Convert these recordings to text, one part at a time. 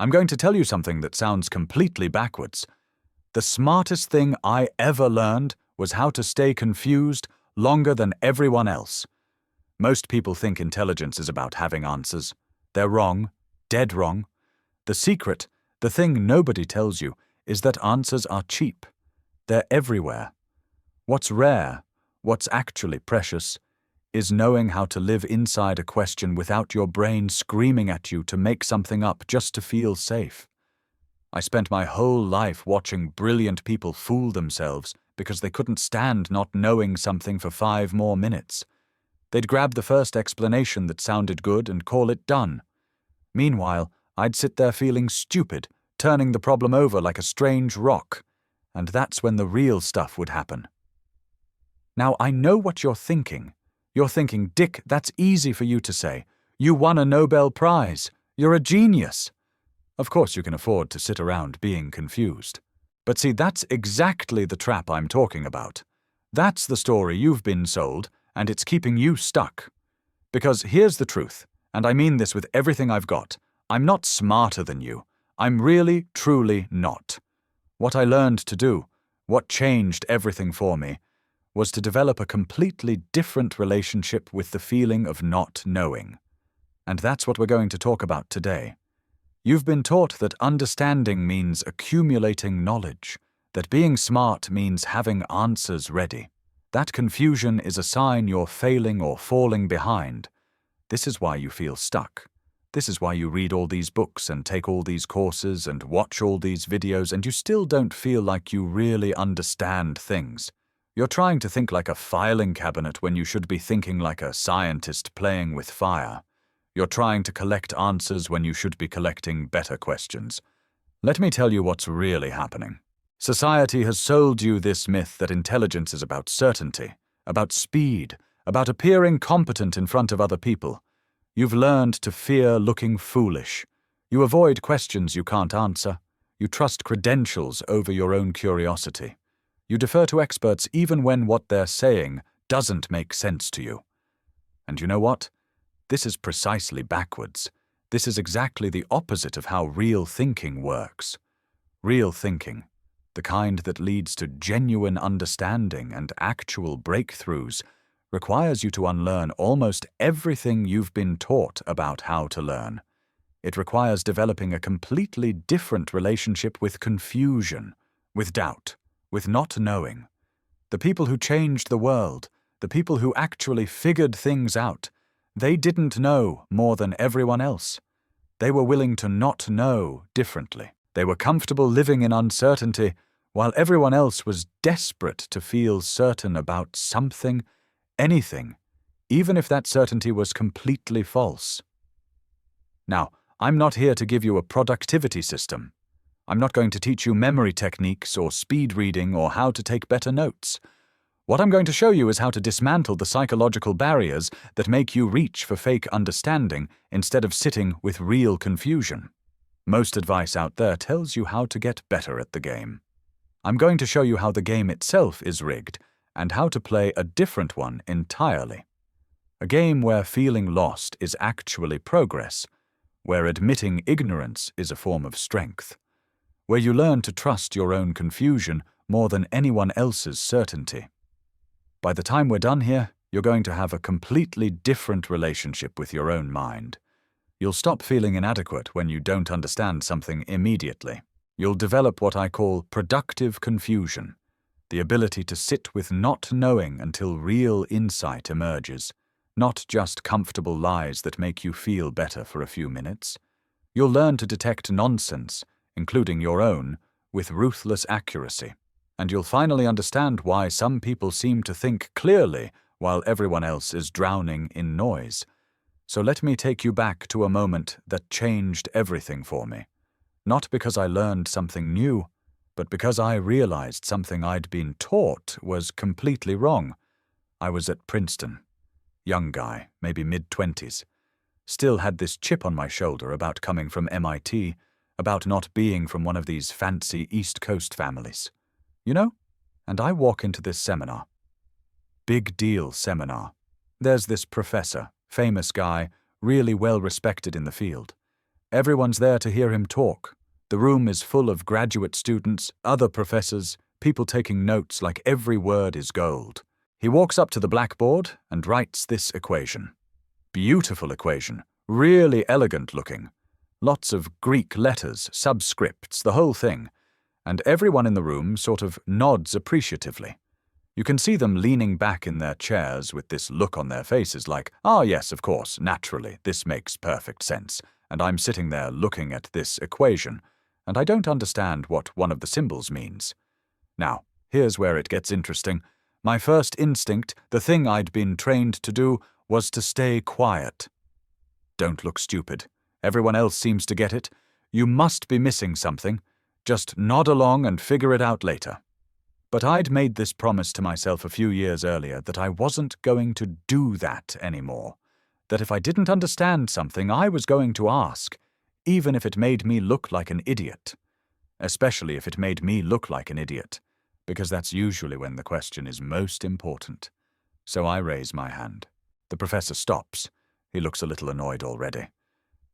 I'm going to tell you something that sounds completely backwards. The smartest thing I ever learned was how to stay confused longer than everyone else. Most people think intelligence is about having answers. They're wrong, dead wrong. The secret, the thing nobody tells you, is that answers are cheap. They're everywhere. What's rare, what's actually precious, is knowing how to live inside a question without your brain screaming at you to make something up just to feel safe. I spent my whole life watching brilliant people fool themselves because they couldn't stand not knowing something for 5 more minutes. They'd grab the first explanation that sounded good and call it done. Meanwhile, I'd sit there feeling stupid, turning the problem over like a strange rock, and that's when the real stuff would happen. Now, I know what you're thinking. You're thinking, Dick, that's easy for you to say. You won a Nobel Prize. You're a genius. Of course you can afford to sit around being confused. But see, that's exactly the trap I'm talking about. That's the story you've been sold, and it's keeping you stuck. Because here's the truth, and I mean this with everything I've got. I'm not smarter than you. I'm really, truly not. What I learned to do, what changed everything for me, was to develop a completely different relationship with the feeling of not knowing. And that's what we're going to talk about today. You've been taught that understanding means accumulating knowledge, that being smart means having answers ready. That confusion is a sign you're failing or falling behind. This is why you feel stuck. This is why you read all these books and take all these courses and watch all these videos, and you still don't feel like you really understand things. You're trying to think like a filing cabinet when you should be thinking like a scientist playing with fire. You're trying to collect answers when you should be collecting better questions. Let me tell you what's really happening. Society has sold you this myth that intelligence is about certainty, about speed, about appearing competent in front of other people. You've learned to fear looking foolish. You avoid questions you can't answer. You trust credentials over your own curiosity. You defer to experts even when what they're saying doesn't make sense to you. And you know what? This is precisely backwards. This is exactly the opposite of how real thinking works. Real thinking, the kind that leads to genuine understanding and actual breakthroughs, requires you to unlearn almost everything you've been taught about how to learn. It requires developing a completely different relationship with confusion, with doubt, with not knowing. The people who changed the world, the people who actually figured things out, they didn't know more than everyone else. They were willing to not know differently. They were comfortable living in uncertainty, while everyone else was desperate to feel certain about something, anything, even if that certainty was completely false. Now, I'm not here to give you a productivity system. I'm not going to teach you memory techniques or speed reading or how to take better notes. What I'm going to show you is how to dismantle the psychological barriers that make you reach for fake understanding instead of sitting with real confusion. Most advice out there tells you how to get better at the game. I'm going to show you how the game itself is rigged and how to play a different one entirely. A game where feeling lost is actually progress, where admitting ignorance is a form of strength, where you learn to trust your own confusion more than anyone else's certainty. By the time we're done here, you're going to have a completely different relationship with your own mind. You'll stop feeling inadequate when you don't understand something immediately. You'll develop what I call productive confusion, the ability to sit with not knowing until real insight emerges, not just comfortable lies that make you feel better for a few minutes. You'll learn to detect nonsense, including your own, with ruthless accuracy. And you'll finally understand why some people seem to think clearly while everyone else is drowning in noise. So let me take you back to a moment that changed everything for me. Not because I learned something new, but because I realized something I'd been taught was completely wrong. I was at Princeton. Young guy, maybe mid-20s. Still had this chip on my shoulder about coming from MIT, about not being from one of these fancy East Coast families. You know? And I walk into this seminar. Big deal seminar. There's this professor, famous guy, really well respected in the field. Everyone's there to hear him talk. The room is full of graduate students, other professors, people taking notes like every word is gold. He walks up to the blackboard and writes this equation. Beautiful equation, really elegant looking. Lots of Greek letters, subscripts, the whole thing. And everyone in the room sort of nods appreciatively. You can see them leaning back in their chairs with this look on their faces like, "Ah, yes, of course, naturally, this makes perfect sense." And I'm sitting there looking at this equation, and I don't understand what one of the symbols means. Now, here's where it gets interesting. My first instinct, the thing I'd been trained to do, was to stay quiet. Don't look stupid. Everyone else seems to get it. You must be missing something. Just nod along and figure it out later. But I'd made this promise to myself a few years earlier that I wasn't going to do that anymore. That if I didn't understand something, I was going to ask, even if it made me look like an idiot. Especially if it made me look like an idiot, because that's usually when the question is most important. So I raise my hand. The professor stops. He looks a little annoyed already.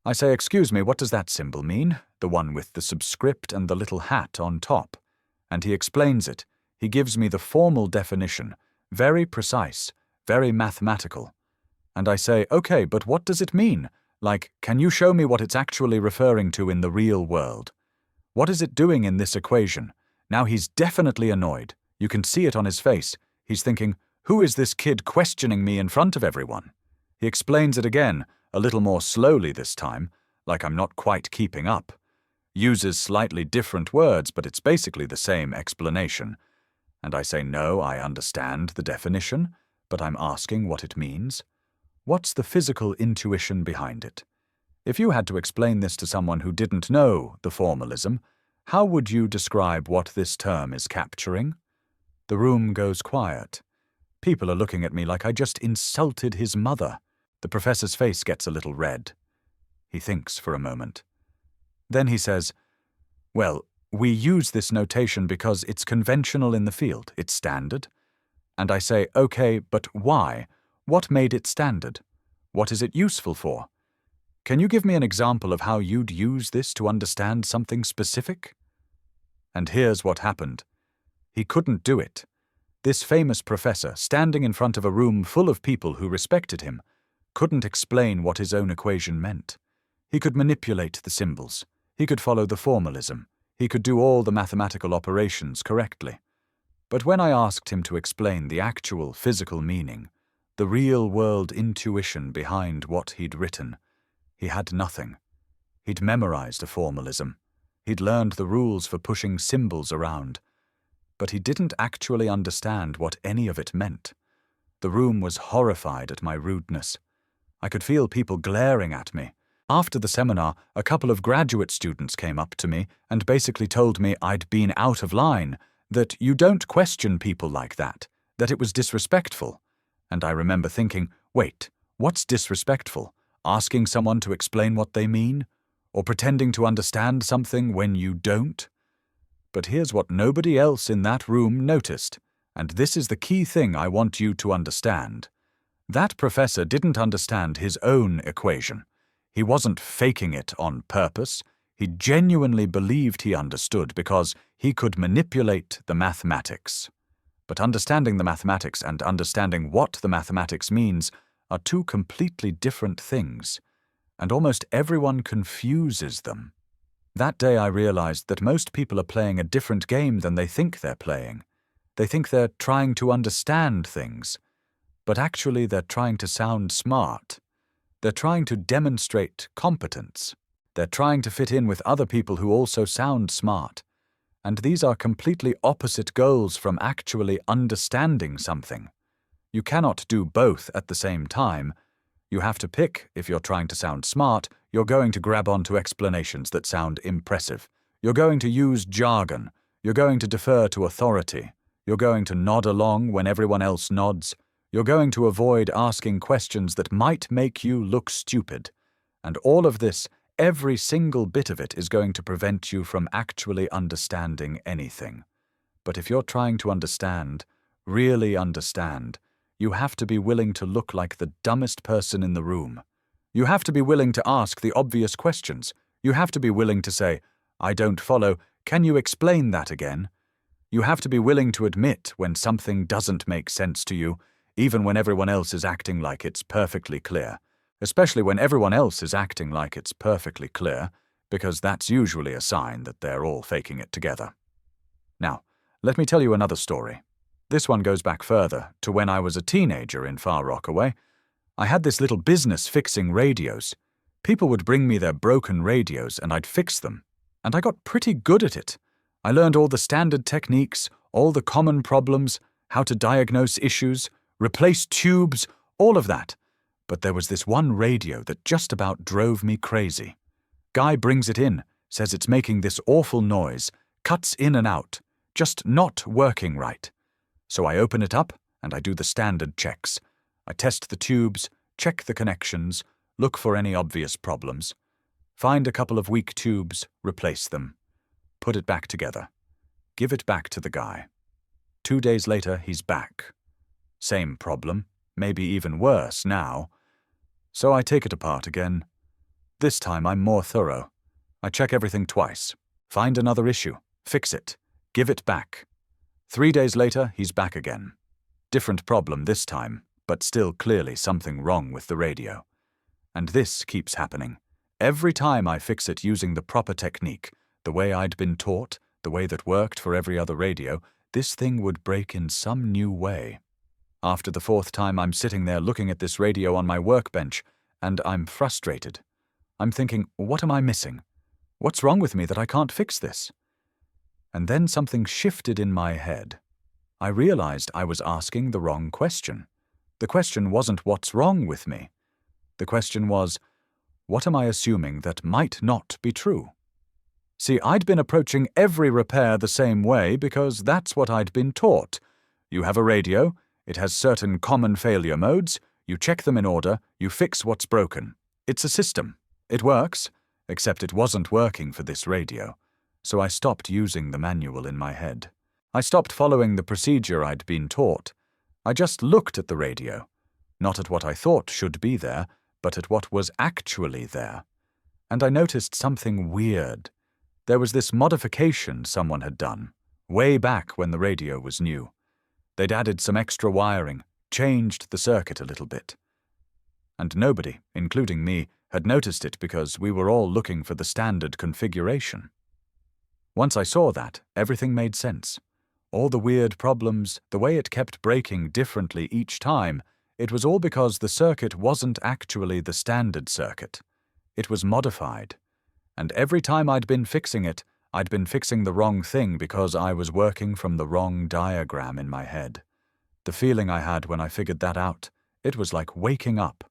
I say, "Excuse me, what does that symbol mean? The one with the subscript and the little hat on top." And he explains it. He gives me the formal definition, very precise, very mathematical. And I say, "Okay, but what does it mean? Like, can you show me what it's actually referring to in the real world? What is it doing in this equation?" Now he's definitely annoyed. You can see it on his face. He's thinking, "Who is this kid questioning me in front of everyone?" He explains it again, a little more slowly this time, like I'm not quite keeping up. Uses slightly different words, but it's basically the same explanation. And I say, "No, I understand the definition, but I'm asking what it means. What's the physical intuition behind it? If you had to explain this to someone who didn't know the formalism, how would you describe what this term is capturing?" The room goes quiet. People are looking at me like I just insulted his mother. The professor's face gets a little red. He thinks for a moment. Then he says, "Well, we use this notation because it's conventional in the field. It's standard." And I say, "Okay, but why? What made it standard? What is it useful for? Can you give me an example of how you'd use this to understand something specific?" And here's what happened. He couldn't do it. This famous professor, standing in front of a room full of people who respected him, couldn't explain what his own equation meant. He could manipulate the symbols. He could follow the formalism. He could do all the mathematical operations correctly. But when I asked him to explain the actual physical meaning, the real-world intuition behind what he'd written, he had nothing. He'd memorized a formalism. He'd learned the rules for pushing symbols around. But he didn't actually understand what any of it meant. The room was horrified at my rudeness. I could feel people glaring at me. After the seminar, a couple of graduate students came up to me and basically told me I'd been out of line, that you don't question people like that it was disrespectful. And I remember thinking, wait, what's disrespectful? Asking someone to explain what they mean? Or pretending to understand something when you don't? But here's what nobody else in that room noticed, and this is the key thing I want you to understand. That professor didn't understand his own equation. He wasn't faking it on purpose. He genuinely believed he understood because he could manipulate the mathematics. But understanding the mathematics and understanding what the mathematics means are two completely different things, and almost everyone confuses them. That day I realized that most people are playing a different game than they think they're playing. They think they're trying to understand things, but actually they're trying to sound smart. They're trying to demonstrate competence. They're trying to fit in with other people who also sound smart. And these are completely opposite goals from actually understanding something. You cannot do both at the same time. You have to pick. If you're trying to sound smart, you're going to grab onto explanations that sound impressive. You're going to use jargon. You're going to defer to authority. You're going to nod along when everyone else nods. You're going to avoid asking questions that might make you look stupid. And all of this, every single bit of it, is going to prevent you from actually understanding anything. But if you're trying to understand, really understand, you have to be willing to look like the dumbest person in the room. You have to be willing to ask the obvious questions. You have to be willing to say, "I don't follow, can you explain that again?" You have to be willing to admit when something doesn't make sense to you, even when everyone else is acting like it's perfectly clear. Especially when everyone else is acting like it's perfectly clear, because that's usually a sign that they're all faking it together. Now, let me tell you another story. This one goes back further, to when I was a teenager in Far Rockaway. I had this little business fixing radios. People would bring me their broken radios and I'd fix them. And I got pretty good at it. I learned all the standard techniques, all the common problems, how to diagnose issues, replace tubes, all of that. But there was this one radio that just about drove me crazy. Guy brings it in, says it's making this awful noise, cuts in and out, just not working right. So I open it up and I do the standard checks. I test the tubes, check the connections, look for any obvious problems. Find a couple of weak tubes, replace them. Put it back together. Give it back to the guy. 2 days later, he's back. Same problem, maybe even worse now. So I take it apart again. This time I'm more thorough. I check everything twice. Find another issue. Fix it. Give it back. 3 days later, he's back again. Different problem this time, but still clearly something wrong with the radio. And this keeps happening. Every time I fix it using the proper technique, the way I'd been taught, the way that worked for every other radio, this thing would break in some new way. After the 4th time, I'm sitting there looking at this radio on my workbench, and I'm frustrated. I'm thinking, what am I missing? What's wrong with me that I can't fix this? And then something shifted in my head. I realized I was asking the wrong question. The question wasn't what's wrong with me. The question was, what am I assuming that might not be true? See, I'd been approaching every repair the same way because that's what I'd been taught. You have a radio, it has certain common failure modes, you check them in order, you fix what's broken. It's a system. It works, except it wasn't working for this radio. So I stopped using the manual in my head. I stopped following the procedure I'd been taught. I just looked at the radio, not at what I thought should be there, but at what was actually there. And I noticed something weird. There was this modification someone had done, way back when the radio was new. They'd added some extra wiring, changed the circuit a little bit. And nobody, including me, had noticed it because we were all looking for the standard configuration. Once I saw that, everything made sense. All the weird problems, the way it kept breaking differently each time, it was all because the circuit wasn't actually the standard circuit. It was modified. And every time I'd been fixing it, I'd been fixing the wrong thing because I was working from the wrong diagram in my head. The feeling I had when I figured that out, it was like waking up.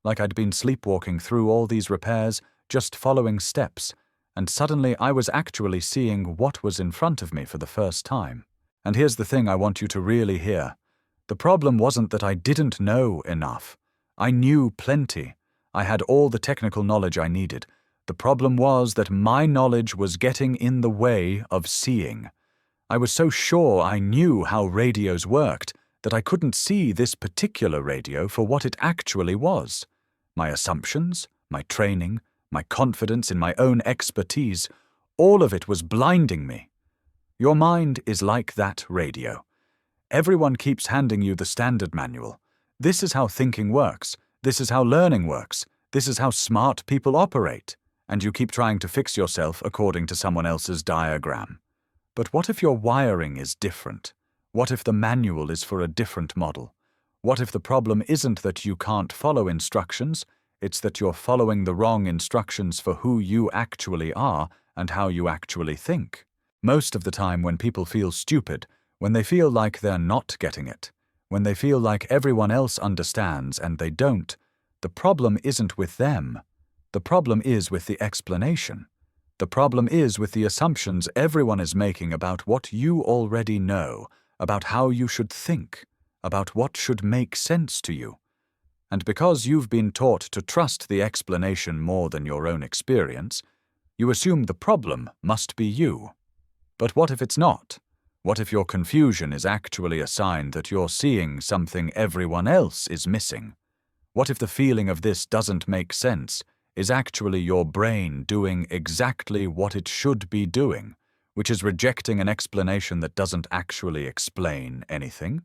Like I'd been sleepwalking through all these repairs, just following steps, and suddenly I was actually seeing what was in front of me for the first time. And here's the thing I want you to really hear. The problem wasn't that I didn't know enough. I knew plenty. I had all the technical knowledge I needed. The problem was that my knowledge was getting in the way of seeing. I was so sure I knew how radios worked that I couldn't see this particular radio for what it actually was. My assumptions, my training, my confidence in my own expertise, all of it was blinding me. Your mind is like that radio. Everyone keeps handing you the standard manual. This is how thinking works. This is how learning works. This is how smart people operate. And you keep trying to fix yourself according to someone else's diagram. But what if your wiring is different? What if the manual is for a different model? What if the problem isn't that you can't follow instructions, it's that you're following the wrong instructions for who you actually are and how you actually think? Most of the time when people feel stupid, when they feel like they're not getting it, when they feel like everyone else understands and they don't, the problem isn't with them. The problem is with the explanation. The problem is with the assumptions everyone is making about what you already know, about how you should think, about what should make sense to you. And because you've been taught to trust the explanation more than your own experience, you assume the problem must be you. But what if it's not? What if your confusion is actually a sign that you're seeing something everyone else is missing? What if the feeling of this doesn't make sense? is actually your brain doing exactly what it should be doing, which is rejecting an explanation that doesn't actually explain anything.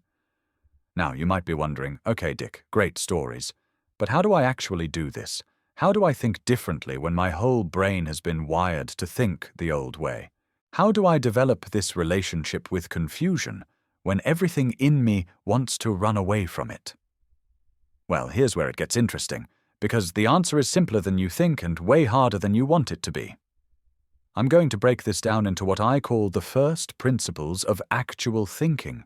Now, you might be wondering, okay, Dick, great stories, but how do I actually do this? How do I think differently when my whole brain has been wired to think the old way? How do I develop this relationship with confusion when everything in me wants to run away from it? Well, here's where it gets interesting, because the answer is simpler than you think and way harder than you want it to be. I'm going to break this down into what I call the first principles of actual thinking.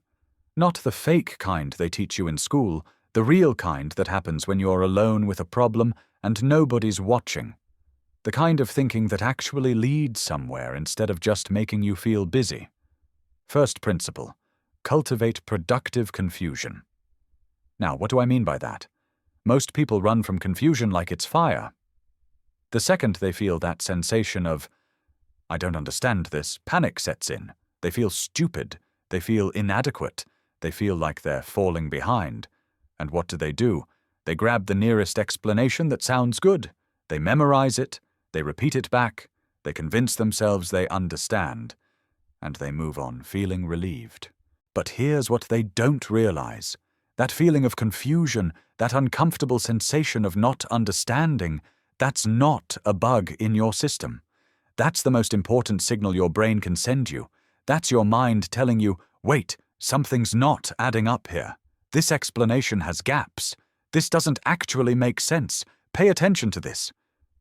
Not the fake kind they teach you in school, the real kind that happens when you're alone with a problem and nobody's watching. The kind of thinking that actually leads somewhere instead of just making you feel busy. First principle: cultivate productive confusion. Now, what do I mean by that? Most people run from confusion like it's fire. The second they feel that sensation of, I don't understand this, panic sets in. They feel stupid. They feel inadequate. They feel like they're falling behind. And what do? They grab the nearest explanation that sounds good. They memorize it. They repeat it back. They convince themselves they understand. And they move on, feeling relieved. But here's what they don't realize. That feeling of confusion, that uncomfortable sensation of not understanding, that's not a bug in your system. That's the most important signal your brain can send you. That's your mind telling you, wait, something's not adding up here. This explanation has gaps. This doesn't actually make sense. Pay attention to this.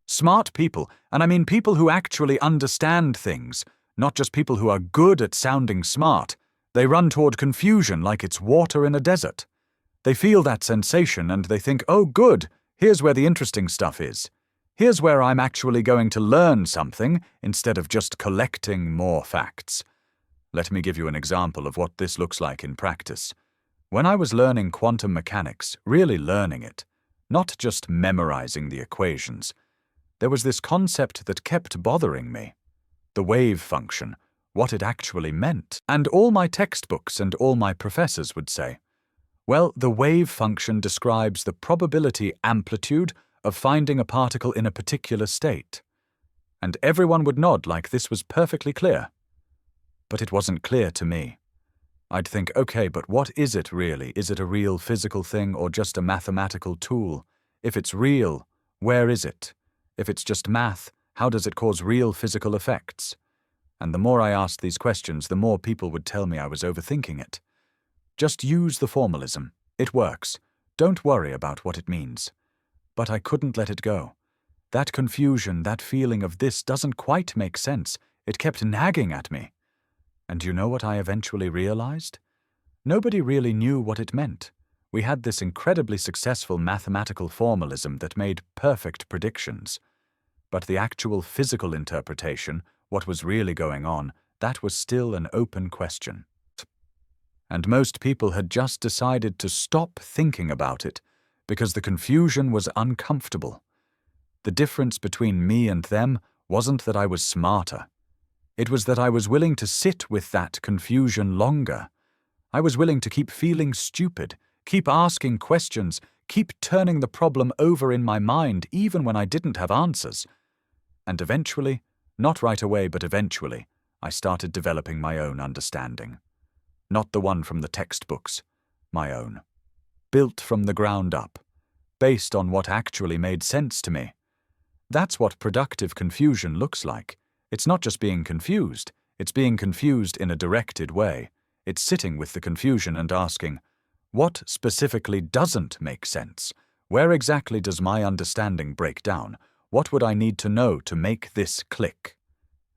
Smart people, and I mean people who actually understand things, not just people who are good at sounding smart, they run toward confusion like it's water in a desert. They feel that sensation and they think, oh good, here's where the interesting stuff is. Here's where I'm actually going to learn something instead of just collecting more facts. Let me give you an example of what this looks like in practice. When I was learning quantum mechanics, really learning it, not just memorizing the equations, there was this concept that kept bothering me. The wave function, what it actually meant. And all my textbooks and all my professors would say, well, the wave function describes the probability amplitude of finding a particle in a particular state. And everyone would nod like this was perfectly clear. But it wasn't clear to me. I'd think, okay, but what is it really? Is it a real physical thing or just a mathematical tool? If it's real, where is it? If it's just math, how does it cause real physical effects? And the more I asked these questions, the more people would tell me I was overthinking it. Just use the formalism. It works. Don't worry about what it means. But I couldn't let it go. That confusion, that feeling of this doesn't quite make sense, it kept nagging at me. And you know what I eventually realized? Nobody really knew what it meant. We had this incredibly successful mathematical formalism that made perfect predictions. But the actual physical interpretation, what was really going on, that was still an open question. And most people had just decided to stop thinking about it because the confusion was uncomfortable. The difference between me and them wasn't that I was smarter. It was that I was willing to sit with that confusion longer. I was willing to keep feeling stupid, keep asking questions, keep turning the problem over in my mind even when I didn't have answers. And eventually, not right away but eventually, I started developing my own understanding. Not the one from the textbooks, my own. Built from the ground up, based on what actually made sense to me. That's what productive confusion looks like. It's not just being confused, it's being confused in a directed way. It's sitting with the confusion and asking, what specifically doesn't make sense? Where exactly does my understanding break down? What would I need to know to make this click?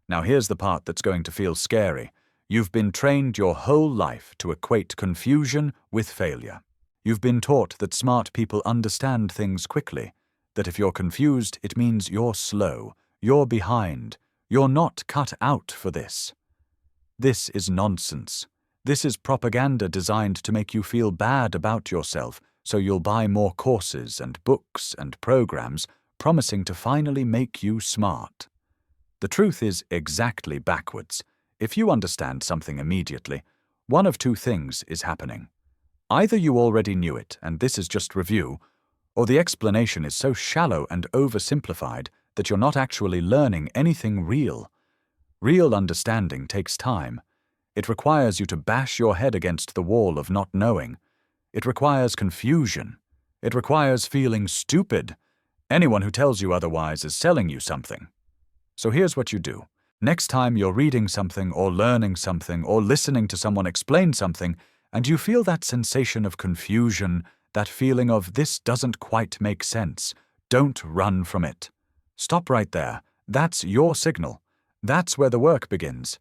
Now here's the part that's going to feel scary. You've been trained your whole life to equate confusion with failure. You've been taught that smart people understand things quickly, that if you're confused, it means you're slow, you're behind, you're not cut out for this. This is nonsense. This is propaganda designed to make you feel bad about yourself, so you'll buy more courses and books and programs promising to finally make you smart. The truth is exactly backwards. If you understand something immediately, one of two things is happening. Either you already knew it, and this is just review, Or the explanation is so shallow and oversimplified that you're not actually learning anything real. Real understanding takes time. It requires you to bash your head against the wall of not knowing. It requires confusion. It requires feeling stupid. Anyone who tells you otherwise is selling you something. So here's what you do. Next time you're reading something or learning something or listening to someone explain something, and you feel that sensation of confusion, that feeling of this doesn't quite make sense, don't run from it. Stop right there. That's your signal. That's where the work begins.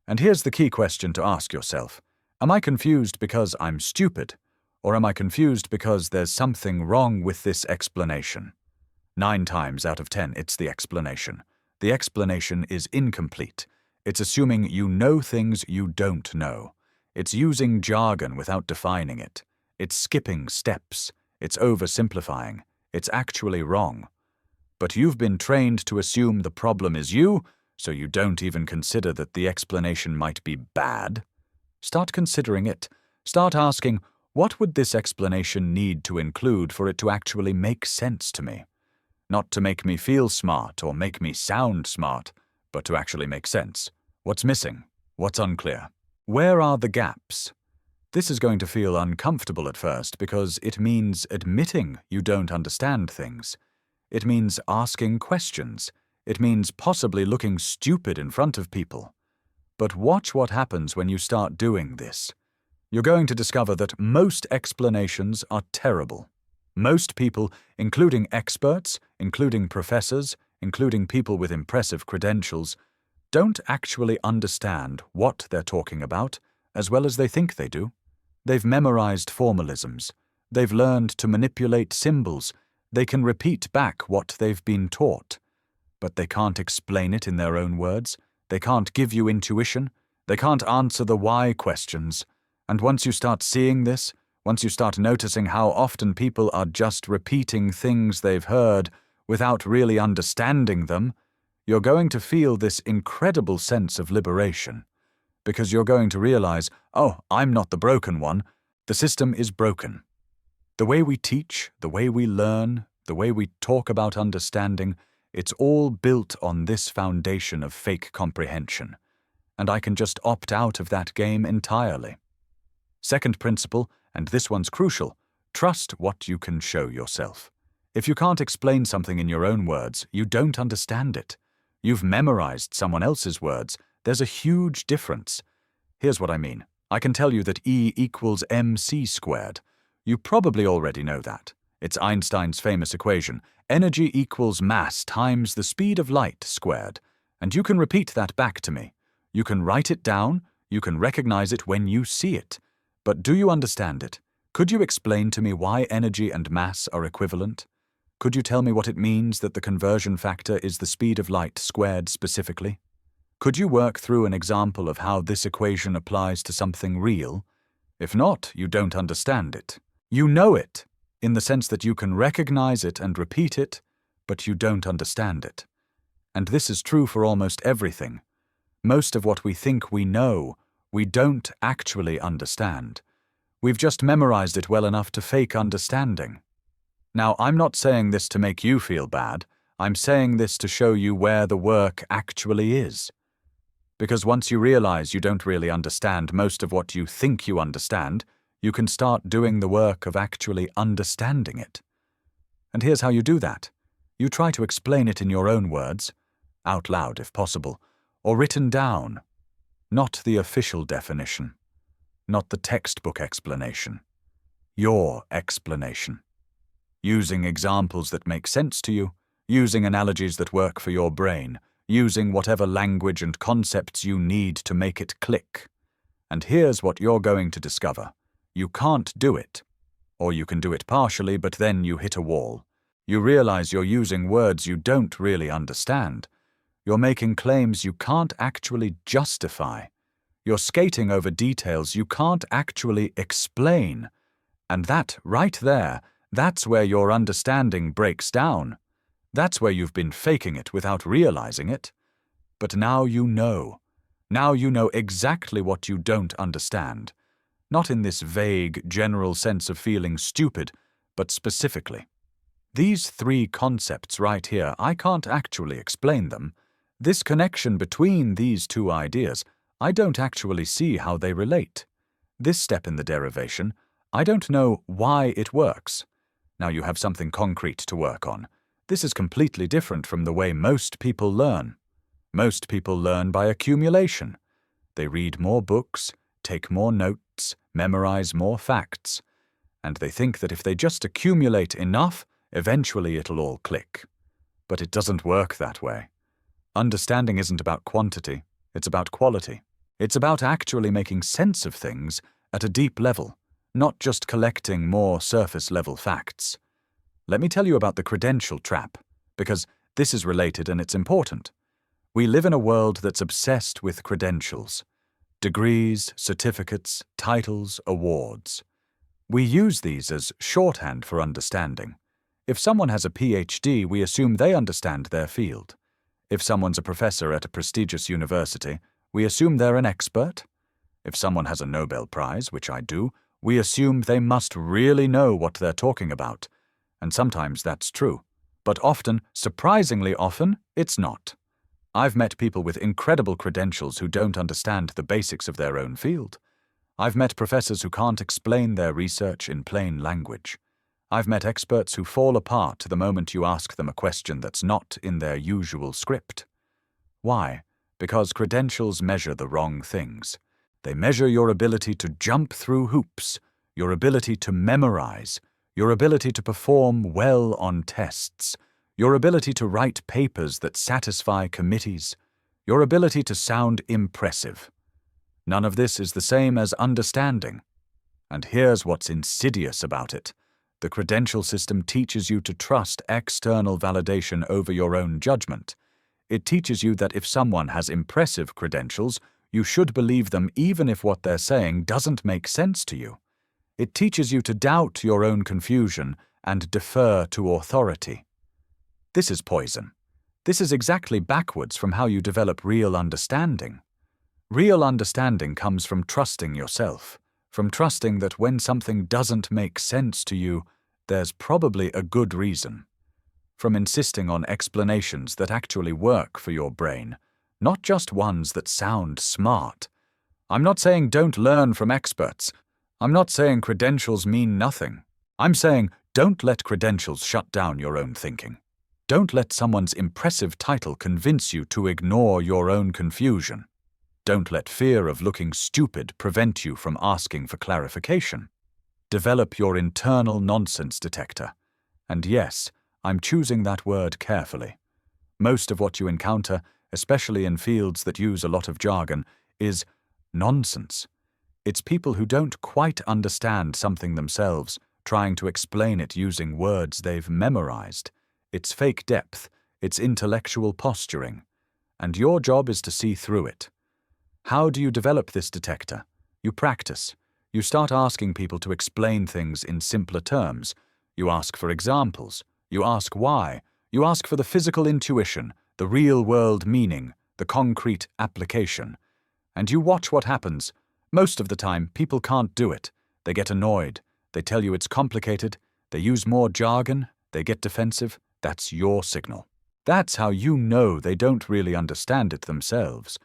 And here's the key question to ask yourself. Am I confused because I'm stupid? Or am I confused because there's something wrong with this explanation? 9 times out of 10, it's the explanation. The explanation is incomplete. It's assuming you know things you don't know. It's using jargon without defining it. It's skipping steps. It's oversimplifying. It's actually wrong. But you've been trained to assume the problem is you, so you don't even consider that the explanation might be bad. Start considering it. Start asking, what would this explanation need to include for it to actually make sense to me? Not to make me feel smart or make me sound smart, but to actually make sense. What's missing? What's unclear? Where are the gaps? This is going to feel uncomfortable at first because it means admitting you don't understand things. It means asking questions. It means possibly looking stupid in front of people. But watch what happens when you start doing this. You're going to discover that most explanations are terrible. Most people, including experts, including professors, including people with impressive credentials, don't actually understand what they're talking about as well as they think they do. They've memorized formalisms. They've learned to manipulate symbols. They can repeat back what they've been taught. But they can't explain it in their own words. They can't give you intuition. They can't answer the why questions. And once you start seeing this, once you start noticing how often people are just repeating things they've heard without really understanding them, you're going to feel this incredible sense of liberation. Because you're going to realize, oh, I'm not the broken one. The system is broken. The way we teach, the way we learn, the way we talk about understanding, it's all built on this foundation of fake comprehension. And I can just opt out of that game entirely. Second principle, and this one's crucial, trust what you can show yourself. If you can't explain something in your own words, you don't understand it. You've memorized someone else's words. There's a huge difference. Here's what I mean. I can tell you that E equals mc squared. You probably already know that. It's Einstein's famous equation. Energy equals mass times the speed of light squared. And you can repeat that back to me. You can write it down. You can recognize it when you see it. But do you understand it? Could you explain to me why energy and mass are equivalent? Could you tell me what it means that the conversion factor is the speed of light squared specifically? Could you work through an example of how this equation applies to something real? If not, you don't understand it. You know it, in the sense that you can recognize it and repeat it, but you don't understand it. And this is true for almost everything. Most of what we think we know, we don't actually understand. We've just memorized it well enough to fake understanding. Now, I'm not saying this to make you feel bad. I'm saying this to show you where the work actually is. Because once you realize you don't really understand most of what you think you understand, you can start doing the work of actually understanding it. And here's how you do that. You try to explain it in your own words, out loud if possible, or written down. Not the official definition, not the textbook explanation. Your explanation. Using examples that make sense to you, using analogies that work for your brain, using whatever language and concepts you need to make it click. And here's what you're going to discover. You can't do it. Or you can do it partially, but then you hit a wall. You realize you're using words you don't really understand. You're making claims you can't actually justify. You're skating over details you can't actually explain. And that, right there, that's where your understanding breaks down. That's where you've been faking it without realizing it. But now you know. Now you know exactly what you don't understand. Not in this vague, general sense of feeling stupid, but specifically. These three concepts right here, I can't actually explain them. This connection between these two ideas, I don't actually see how they relate. This step in the derivation, I don't know why it works. Now you have something concrete to work on. This is completely different from the way most people learn. Most people learn by accumulation. They read more books, take more notes, memorize more facts, and they think that if they just accumulate enough, eventually it'll all click. But it doesn't work that way. Understanding isn't about quantity, it's about quality. It's about actually making sense of things at a deep level, not just collecting more surface-level facts. Let me tell you about the credential trap, because this is related and it's important. We live in a world that's obsessed with credentials. Degrees, certificates, titles, awards. We use these as shorthand for understanding. If someone has a PhD, we assume they understand their field. If someone's a professor at a prestigious university, we assume they're an expert. If someone has a Nobel Prize, which I do, we assume they must really know what they're talking about. And sometimes that's true. But often, surprisingly often, it's not. I've met people with incredible credentials who don't understand the basics of their own field. I've met professors who can't explain their research in plain language. I've met experts who fall apart the moment you ask them a question that's not in their usual script. Why? Because credentials measure the wrong things. They measure your ability to jump through hoops, your ability to memorize, your ability to perform well on tests, your ability to write papers that satisfy committees, your ability to sound impressive. None of this is the same as understanding. And here's what's insidious about it. The credential system teaches you to trust external validation over your own judgment. It teaches you that if someone has impressive credentials, you should believe them even if what they're saying doesn't make sense to you. It teaches you to doubt your own confusion and defer to authority. This is poison. This is exactly backwards from how you develop real understanding. Real understanding comes from trusting yourself, from trusting that when something doesn't make sense to you, there's probably a good reason. From insisting on explanations that actually work for your brain, not just ones that sound smart. I'm not saying don't learn from experts. I'm not saying credentials mean nothing. I'm saying don't let credentials shut down your own thinking. Don't let someone's impressive title convince you to ignore your own confusion. Don't let fear of looking stupid prevent you from asking for clarification. Develop your internal nonsense detector. And yes, I'm choosing that word carefully. Most of what you encounter, especially in fields that use a lot of jargon, is nonsense. It's people who don't quite understand something themselves, trying to explain it using words they've memorized. It's fake depth, it's intellectual posturing. And your job is to see through it. How do you develop this detector? You practice. You start asking people to explain things in simpler terms. You ask for examples. You ask why. You ask for the physical intuition, the real-world meaning, the concrete application. And you watch what happens. Most of the time, people can't do it. They get annoyed. They tell you it's complicated. They use more jargon. They get defensive. That's your signal. That's how you know they don't really understand it themselves.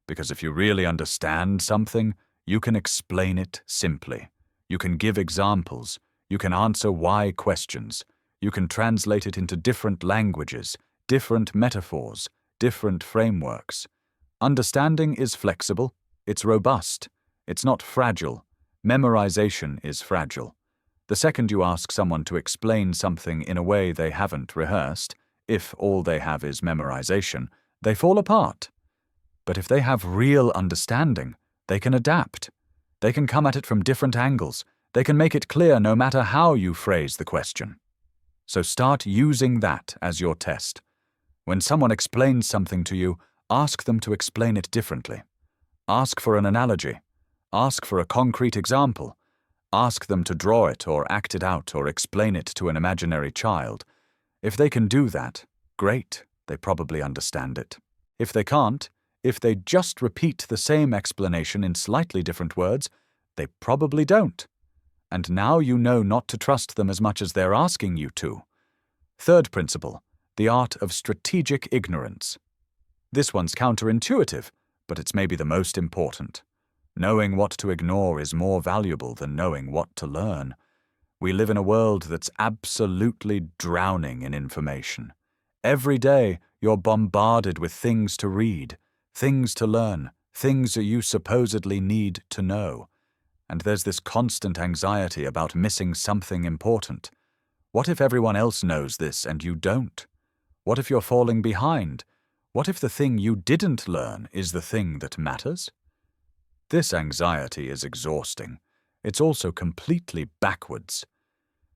Because if you really understand something, you can explain it simply. You can give examples. You can answer why questions. You can translate it into different languages, different metaphors, different frameworks. Understanding is flexible. It's robust. It's not fragile. Memorization is fragile. The second you ask someone to explain something in a way they haven't rehearsed, if all they have is memorization, they fall apart. But if they have real understanding, they can adapt. They can come at it from different angles. They can make it clear no matter how you phrase the question. So start using that as your test. When someone explains something to you, ask them to explain it differently. Ask for an analogy. Ask for a concrete example. Ask them to draw it or act it out or explain it to an imaginary child. If they can do that, great, they probably understand it. If they can't, if they just repeat the same explanation in slightly different words, they probably don't. And now you know not to trust them as much as they're asking you to. Third principle, the art of strategic ignorance. This one's counterintuitive, but it's maybe the most important. Knowing what to ignore is more valuable than knowing what to learn. We live in a world that's absolutely drowning in information. Every day, you're bombarded with things to read, things to learn, things that you supposedly need to know. And there's this constant anxiety about missing something important. What if everyone else knows this and you don't? What if you're falling behind? What if the thing you didn't learn is the thing that matters? This anxiety is exhausting. It's also completely backwards.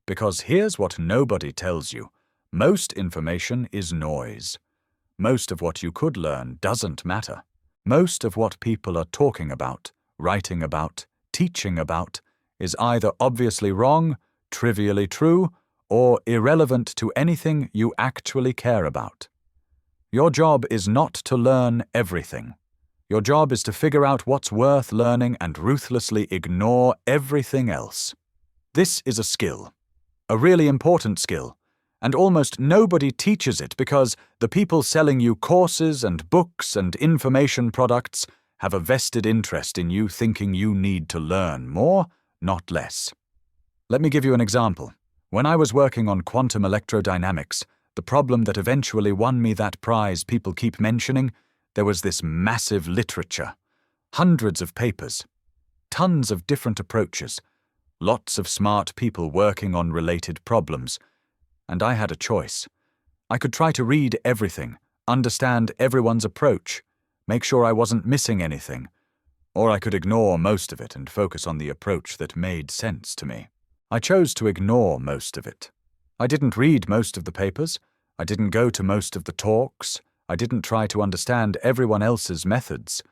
Because here's what nobody tells you. Most information is noise. Most of what you could learn doesn't matter. Most of what people are talking about, writing about, teaching about, is either obviously wrong, trivially true, or irrelevant to anything you actually care about. Your job is not to learn everything. Your job is to figure out what's worth learning and ruthlessly ignore everything else. This is a skill, a really important skill, and almost nobody teaches it because the people selling you courses and books and information products have a vested interest in you thinking you need to learn more, not less. Let me give you an example. When I was working on quantum electrodynamics, the problem that eventually won me that prize people keep mentioning, there was this massive literature, hundreds of papers, tons of different approaches, lots of smart people working on related problems, and I had a choice. I could try to read everything, understand everyone's approach, make sure I wasn't missing anything, or I could ignore most of it and focus on the approach that made sense to me. I chose to ignore most of it. I didn't read most of the papers, I didn't go to most of the talks, I didn't try to understand everyone else's methods.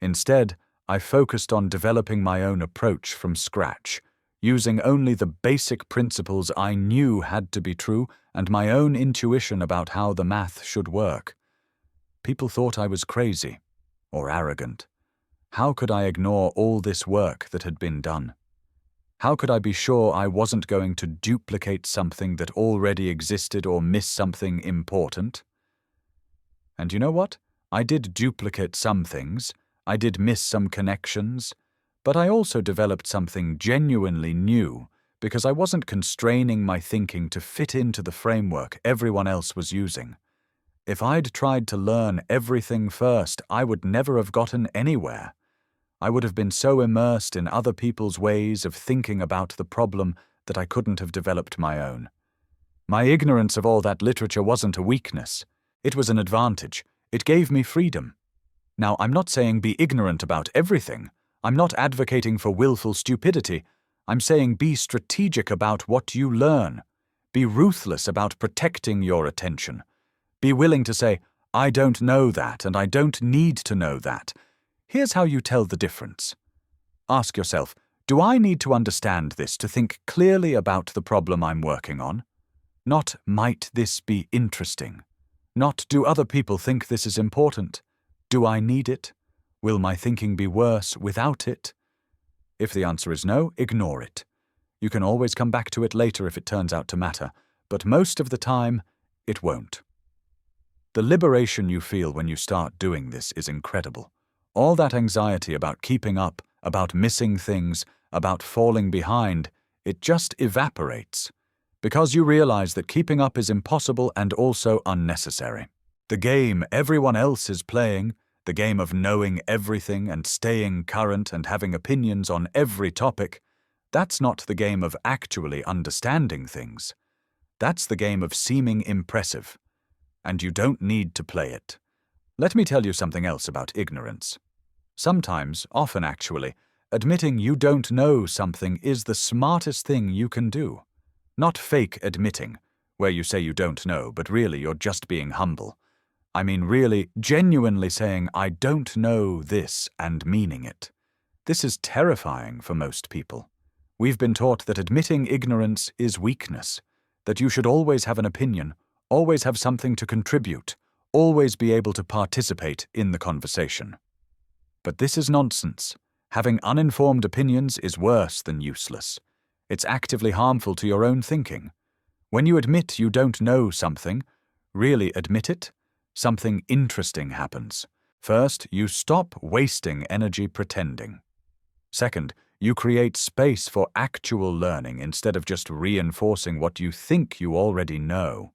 Instead, I focused on developing my own approach from scratch, using only the basic principles I knew had to be true and my own intuition about how the math should work. People thought I was crazy or arrogant. How could I ignore all this work that had been done? How could I be sure I wasn't going to duplicate something that already existed or miss something important? And you know what? I did duplicate some things, I did miss some connections, but I also developed something genuinely new because I wasn't constraining my thinking to fit into the framework everyone else was using. If I'd tried to learn everything first, I would never have gotten anywhere. I would have been so immersed in other people's ways of thinking about the problem that I couldn't have developed my own. My ignorance of all that literature wasn't a weakness. It was an advantage. It gave me freedom. Now, I'm not saying be ignorant about everything. I'm not advocating for willful stupidity. I'm saying be strategic about what you learn. Be ruthless about protecting your attention. Be willing to say, I don't know that and I don't need to know that. Here's how you tell the difference. Ask yourself, do I need to understand this to think clearly about the problem I'm working on? Not, might this be interesting? Not, do other people think this is important? Do I need it? Will my thinking be worse without it? If the answer is no, ignore it. You can always come back to it later if it turns out to matter, but most of the time, it won't. The liberation you feel when you start doing this is incredible. All that anxiety about keeping up, about missing things, about falling behind, it just evaporates. Because you realize that keeping up is impossible and also unnecessary. The game everyone else is playing, the game of knowing everything and staying current and having opinions on every topic, that's not the game of actually understanding things. That's the game of seeming impressive. And you don't need to play it. Let me tell you something else about ignorance. Sometimes, often actually, admitting you don't know something is the smartest thing you can do. Not fake admitting, where you say you don't know, but really you're just being humble. I mean really, genuinely saying, I don't know this and meaning it. This is terrifying for most people. We've been taught that admitting ignorance is weakness, that you should always have an opinion, always have something to contribute, always be able to participate in the conversation. But this is nonsense. Having uninformed opinions is worse than useless. It's actively harmful to your own thinking. When you admit you don't know something, really admit it, something interesting happens. First, you stop wasting energy pretending. Second, you create space for actual learning instead of just reinforcing what you think you already know.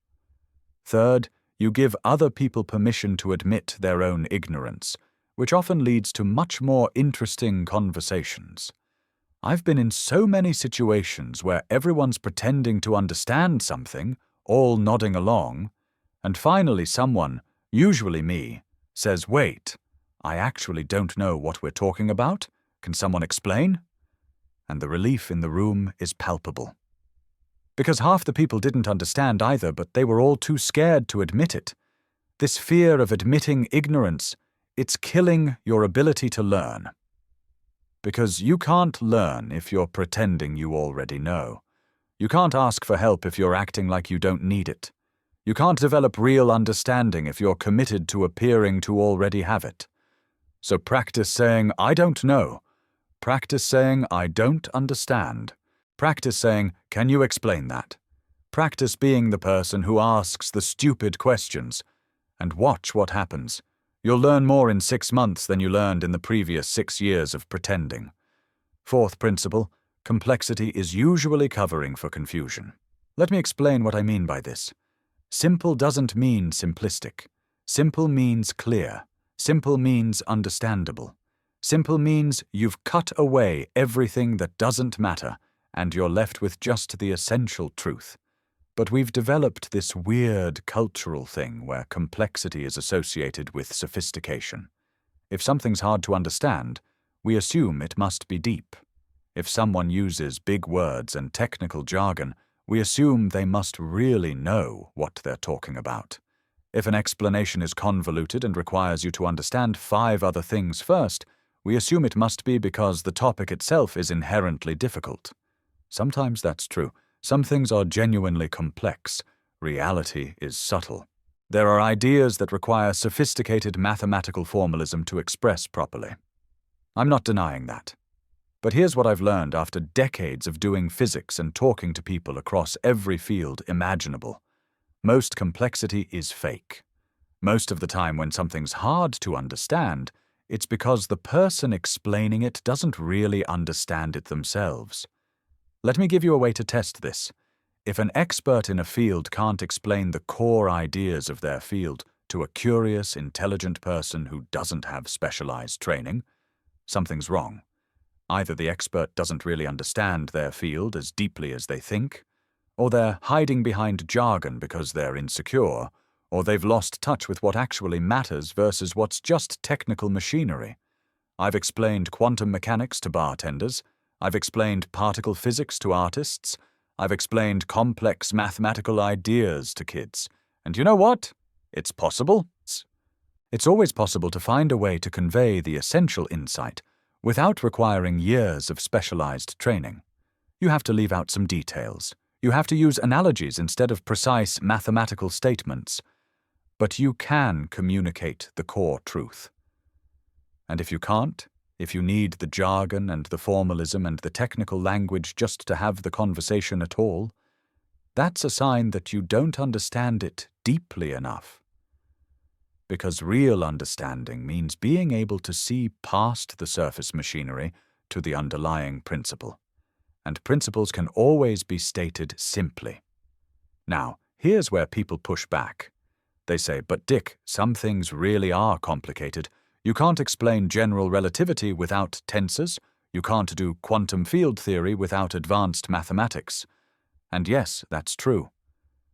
Third, you give other people permission to admit their own ignorance, which often leads to much more interesting conversations. I've been in so many situations where everyone's pretending to understand something, all nodding along, and finally someone, usually me, says, "Wait, I actually don't know what we're talking about. Can someone explain?" And the relief in the room is palpable. Because half the people didn't understand either, but they were all too scared to admit it. This fear of admitting ignorance, it's killing your ability to learn. Because you can't learn if you're pretending you already know. You can't ask for help if you're acting like you don't need it. You can't develop real understanding if you're committed to appearing to already have it. So practice saying, "I don't know." Practice saying, "I don't understand." Practice saying, "Can you explain that?" Practice being the person who asks the stupid questions, and watch what happens. You'll learn more in 6 months than you learned in the previous 6 years of pretending. Fourth principle, complexity is usually covering for confusion. Let me explain what I mean by this. Simple doesn't mean simplistic. Simple means clear. Simple means understandable. Simple means you've cut away everything that doesn't matter, and you're left with just the essential truth. But we've developed this weird cultural thing where complexity is associated with sophistication. If something's hard to understand, we assume it must be deep. If someone uses big words and technical jargon, we assume they must really know what they're talking about. If an explanation is convoluted and requires you to understand 5 other things first, we assume it must be because the topic itself is inherently difficult. Sometimes that's true. Some things are genuinely complex. Reality is subtle. There are ideas that require sophisticated mathematical formalism to express properly. I'm not denying that. But here's what I've learned after decades of doing physics and talking to people across every field imaginable. Most complexity is fake. Most of the time when something's hard to understand, it's because the person explaining it doesn't really understand it themselves. Let me give you a way to test this. If an expert in a field can't explain the core ideas of their field to a curious, intelligent person who doesn't have specialized training, something's wrong. Either the expert doesn't really understand their field as deeply as they think, or they're hiding behind jargon because they're insecure, or they've lost touch with what actually matters versus what's just technical machinery. I've explained quantum mechanics to bartenders. I've explained particle physics to artists. I've explained complex mathematical ideas to kids. And you know what? It's possible. It's always possible to find a way to convey the essential insight without requiring years of specialized training. You have to leave out some details. You have to use analogies instead of precise mathematical statements. But you can communicate the core truth. And if you can't, if you need the jargon and the formalism and the technical language just to have the conversation at all, that's a sign that you don't understand it deeply enough. Because real understanding means being able to see past the surface machinery to the underlying principle. And principles can always be stated simply. Now, here's where people push back. They say, "But Dick, some things really are complicated. You can't explain general relativity without tensors. You can't do quantum field theory without advanced mathematics." And yes, that's true.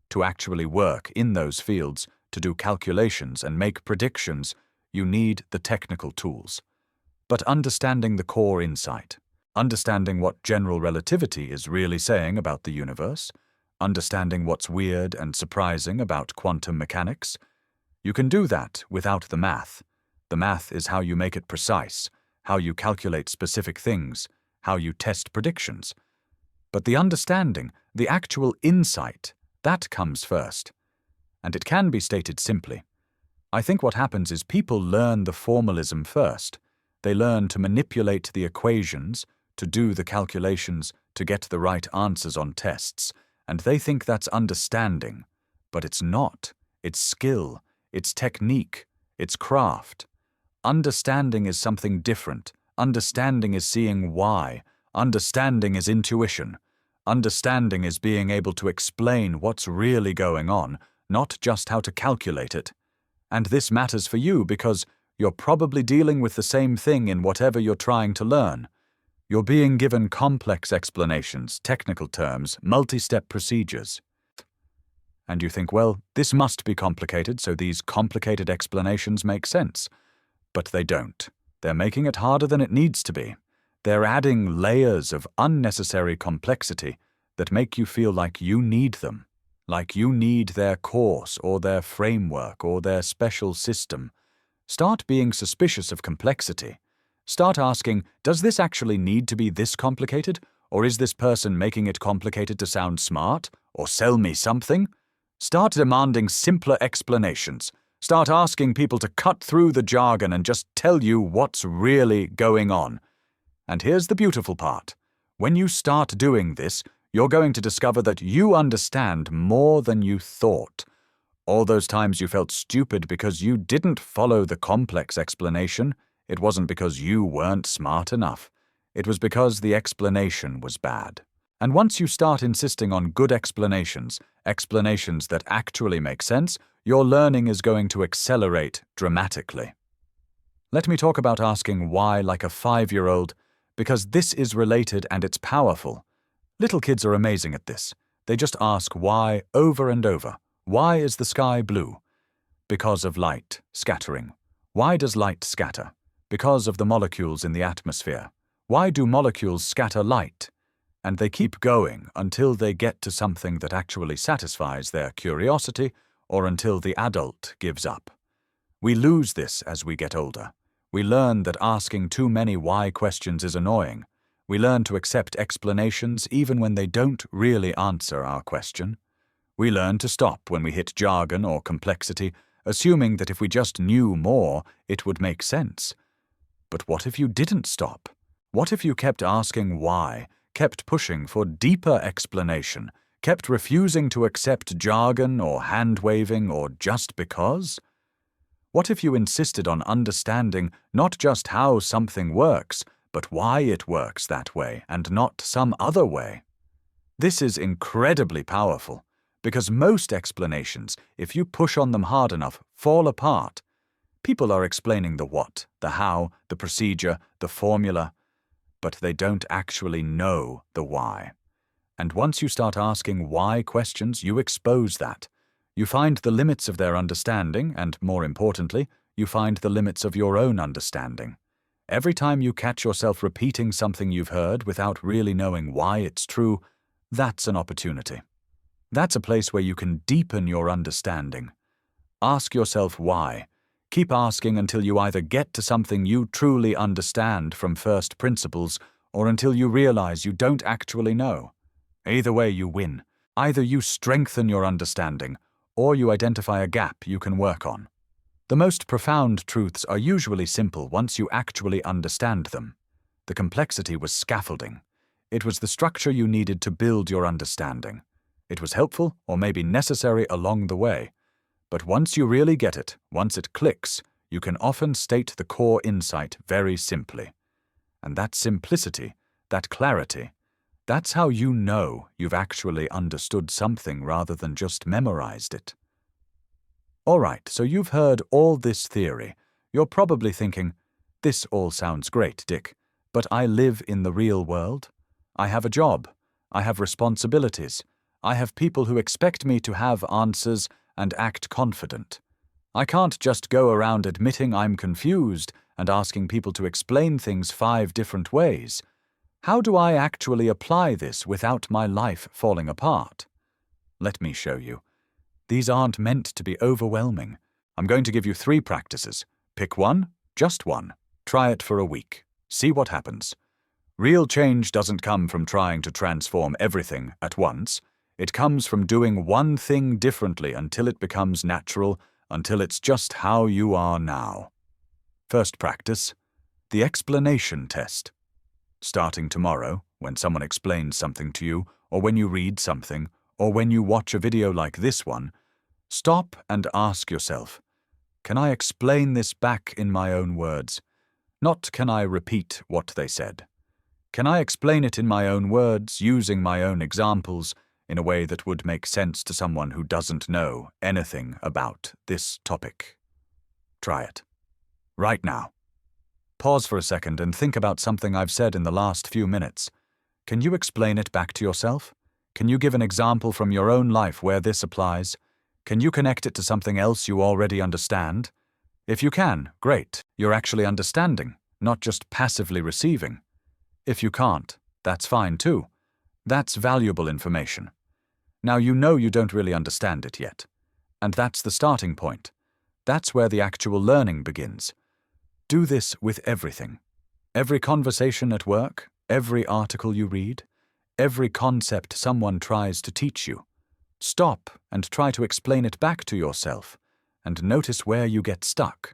To actually work in those fields, to do calculations and make predictions, you need the technical tools. But understanding the core insight, understanding what general relativity is really saying about the universe, understanding what's weird and surprising about quantum mechanics, you can do that without the math. The math is how you make it precise, how you calculate specific things, how you test predictions. But the understanding, the actual insight, that comes first. And it can be stated simply. I think what happens is people learn the formalism first. They learn to manipulate the equations, to do the calculations, to get the right answers on tests, and they think that's understanding. But it's not. It's skill, it's technique, it's craft. Understanding is something different. Understanding is seeing why. Understanding is intuition. Understanding is being able to explain what's really going on, not just how to calculate it. And this matters for you because you're probably dealing with the same thing in whatever you're trying to learn. You're being given complex explanations, technical terms, multi-step procedures. And you think, well, this must be complicated, so these complicated explanations make sense. But they don't. They're making it harder than it needs to be. They're adding layers of unnecessary complexity that make you feel like you need them, like you need their course or their framework or their special system. Start being suspicious of complexity. Start asking, does this actually need to be this complicated? Or is this person making it complicated to sound smart? Or sell me something? Start demanding simpler explanations. Start asking people to cut through the jargon and just tell you what's really going on. And here's the beautiful part. When you start doing this, you're going to discover that you understand more than you thought. All those times you felt stupid because you didn't follow the complex explanation, it wasn't because you weren't smart enough. It was because the explanation was bad. And once you start insisting on good explanations, explanations that actually make sense, your learning is going to accelerate dramatically. Let me talk about asking why like a 5-year-old, because this is related and it's powerful. Little kids are amazing at this. They just ask why over and over. Why is the sky blue? Because of light scattering. Why does light scatter? Because of the molecules in the atmosphere. Why do molecules scatter light? And they keep going until they get to something that actually satisfies their curiosity or until the adult gives up. We lose this as we get older. We learn that asking too many why questions is annoying. We learn to accept explanations even when they don't really answer our question. We learn to stop when we hit jargon or complexity, assuming that if we just knew more, it would make sense. But what if you didn't stop? What if you kept asking why, kept pushing for deeper explanation, kept refusing to accept jargon or hand-waving or just because? What if you insisted on understanding not just how something works, but why it works that way and not some other way? This is incredibly powerful, because most explanations, if you push on them hard enough, fall apart. People are explaining the what, the how, the procedure, the formula, but they don't actually know the why. And once you start asking why questions, you expose that. You find the limits of their understanding, and more importantly, you find the limits of your own understanding. Every time you catch yourself repeating something you've heard without really knowing why it's true, that's an opportunity. That's a place where you can deepen your understanding. Ask yourself why. Keep asking until you either get to something you truly understand from first principles or until you realize you don't actually know. Either way, you win. Either you strengthen your understanding or you identify a gap you can work on. The most profound truths are usually simple once you actually understand them. The complexity was scaffolding. It was the structure you needed to build your understanding. It was helpful or maybe necessary along the way. But once you really get it, once it clicks, you can often state the core insight very simply. And that simplicity, that clarity, that's how you know you've actually understood something rather than just memorized it. All right, so you've heard all this theory. You're probably thinking, this all sounds great, Dick, but I live in the real world. I have a job. I have responsibilities. I have people who expect me to have answers and act confident. I can't just go around admitting I'm confused and asking people to explain things 5 different ways. How do I actually apply this without my life falling apart? Let me show you. These aren't meant to be overwhelming. I'm going to give you 3 practices. Pick one, just one. Try it for a week. See what happens. Real change doesn't come from trying to transform everything at once. It comes from doing one thing differently until it becomes natural, until it's just how you are now. First practice, the explanation test. Starting tomorrow, when someone explains something to you, or when you read something, or when you watch a video like this one, stop and ask yourself, can I explain this back in my own words? Not can I repeat what they said. Can I explain it in my own words, using my own examples, in a way that would make sense to someone who doesn't know anything about this topic? Try it. Right now. Pause for a second and think about something I've said in the last few minutes. Can you explain it back to yourself? Can you give an example from your own life where this applies? Can you connect it to something else you already understand? If you can, great, you're actually understanding, not just passively receiving. If you can't, that's fine too. That's valuable information. Now you know you don't really understand it yet. And that's the starting point. That's where the actual learning begins. Do this with everything. Every conversation at work, every article you read, every concept someone tries to teach you. Stop and try to explain it back to yourself, and notice where you get stuck.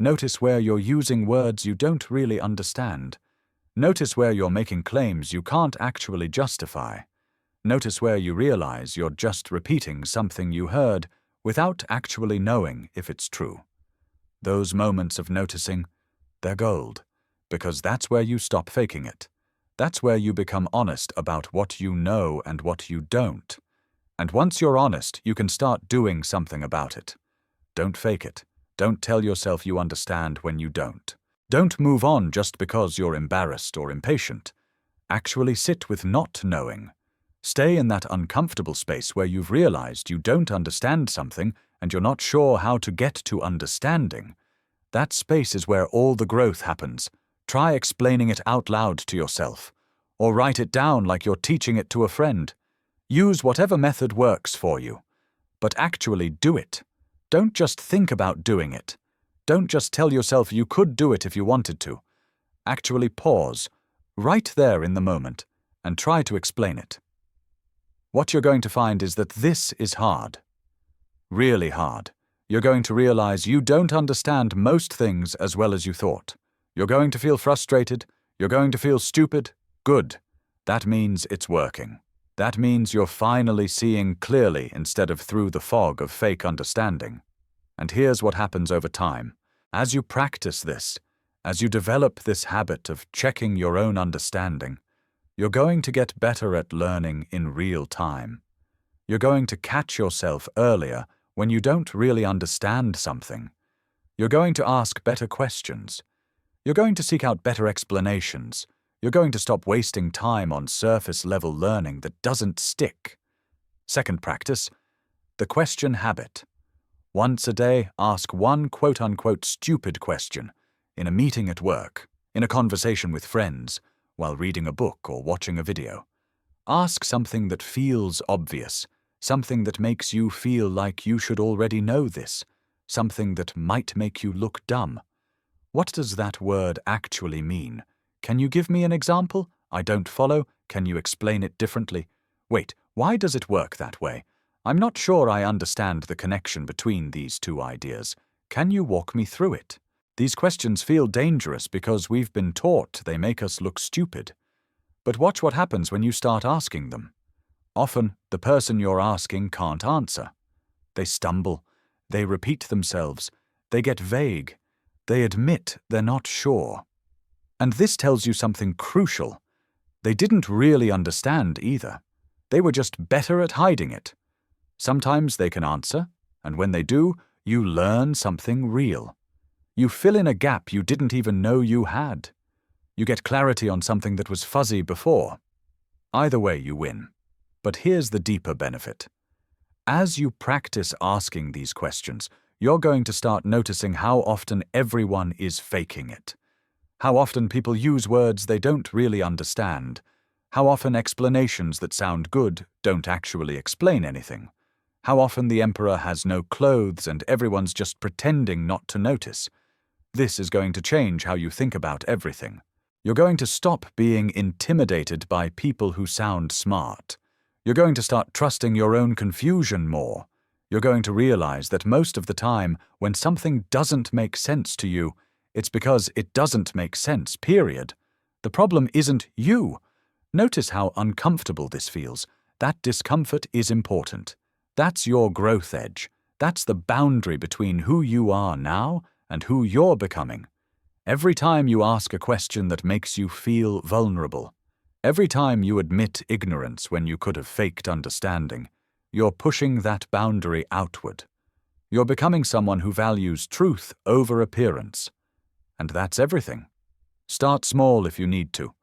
Notice where you're using words you don't really understand. Notice where you're making claims you can't actually justify. Notice where you realize you're just repeating something you heard without actually knowing if it's true. Those moments of noticing, they're gold, because that's where you stop faking it. That's where you become honest about what you know and what you don't. And once you're honest, you can start doing something about it. Don't fake it. Don't tell yourself you understand when you don't. Don't move on just because you're embarrassed or impatient. Actually sit with not knowing. Stay in that uncomfortable space where you've realized you don't understand something and you're not sure how to get to understanding. That space is where all the growth happens. Try explaining it out loud to yourself, or write it down like you're teaching it to a friend. Use whatever method works for you, but actually do it. Don't just think about doing it. Don't just tell yourself you could do it if you wanted to. Actually pause, right there in the moment, and try to explain it. What you're going to find is that this is hard. Really hard. You're going to realize you don't understand most things as well as you thought. You're going to feel frustrated. You're going to feel stupid. Good. That means it's working. That means you're finally seeing clearly instead of through the fog of fake understanding. And here's what happens over time. As you practice this, as you develop this habit of checking your own understanding, you're going to get better at learning in real time. You're going to catch yourself earlier when you don't really understand something. You're going to ask better questions. You're going to seek out better explanations. You're going to stop wasting time on surface-level learning that doesn't stick. Second practice, the question habit. Once a day, ask one quote-unquote stupid question in a meeting at work, in a conversation with friends, while reading a book or watching a video. Ask something that feels obvious, something that makes you feel like you should already know this, something that might make you look dumb. What does that word actually mean? Can you give me an example? I don't follow. Can you explain it differently? Wait, why does it work that way? I'm not sure I understand the connection between these two ideas. Can you walk me through it? These questions feel dangerous because we've been taught they make us look stupid. But watch what happens when you start asking them. Often, the person you're asking can't answer. They stumble. They repeat themselves. They get vague. They admit they're not sure. And this tells you something crucial. They didn't really understand either. They were just better at hiding it. Sometimes they can answer, and when they do, you learn something real. You fill in a gap you didn't even know you had. You get clarity on something that was fuzzy before. Either way, you win. But here's the deeper benefit. As you practice asking these questions, you're going to start noticing how often everyone is faking it. How often people use words they don't really understand. How often explanations that sound good don't actually explain anything. How often the emperor has no clothes and everyone's just pretending not to notice. This is going to change how you think about everything. You're going to stop being intimidated by people who sound smart. You're going to start trusting your own confusion more. You're going to realize that most of the time, when something doesn't make sense to you, it's because it doesn't make sense, period. The problem isn't you. Notice how uncomfortable this feels. That discomfort is important. That's your growth edge. That's the boundary between who you are now and who you're becoming. Every time you ask a question that makes you feel vulnerable, every time you admit ignorance when you could have faked understanding, you're pushing that boundary outward. You're becoming someone who values truth over appearance. And that's everything. Start small if you need to.